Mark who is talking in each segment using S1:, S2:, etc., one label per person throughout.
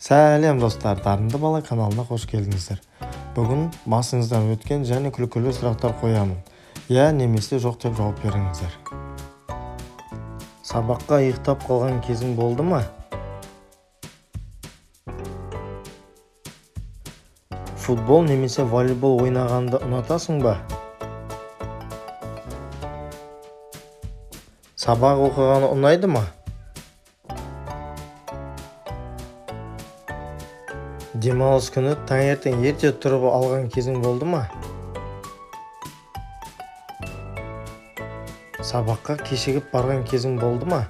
S1: Сәлем достар, дарынды бала каналына қош келдіңіздер. Бүгін басыңыздан өткен және күлкілі сұрақтар қоямын. Я немесе жоқ деп жауап беріңіздер. Сабаққа ұйықтап қалған кезің болды ма? Футбол немесе волейбол ойнағанды ұнатасың ба? Сабақ оқығаны ұнайды ма? Демалыс күні таңертең ерте тұрып алған кезің болды ма? Сабаққа кешігіп барған кезің болды ма?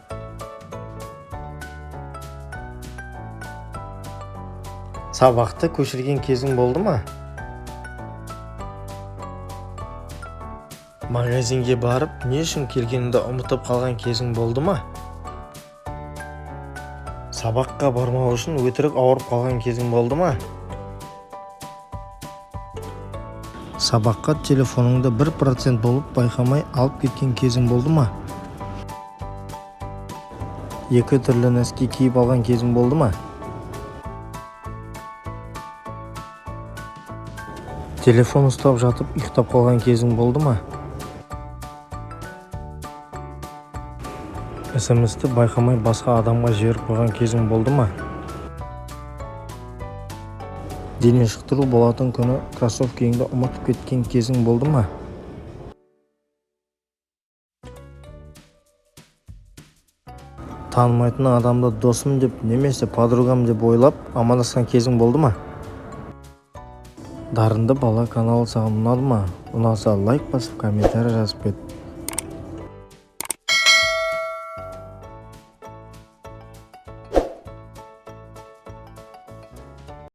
S1: Сабақты көшірген кезің болды ма? Магазинге барып, не үшін келгеніңді ұмытып қалған кезің болды ма? Сабаққа бармау үшін өтірік ауырып қалған кезің болды ма? Сабаққа телефоныңды 1% болып байқамай алып кеткен кезің болды ма? Екі түрлі нәски киіп алған кезің болды ма? Телефон ұстап жатып ұйықтап қалған кезің болды ма? SMS-ті байқамай басқа адамға жіберіп қойған кезің болды ма? Дене шынықтыру болатын күні кроссовкеңді ұмытып кеткен кезің болды ма? Танымайтын адамды досым деп немесе подругам деп ойлап амандасқан кезің болды ма? Дарынды бала каналы саған ұнады ма? Ұнаса лайк басып комментарий жазып кет.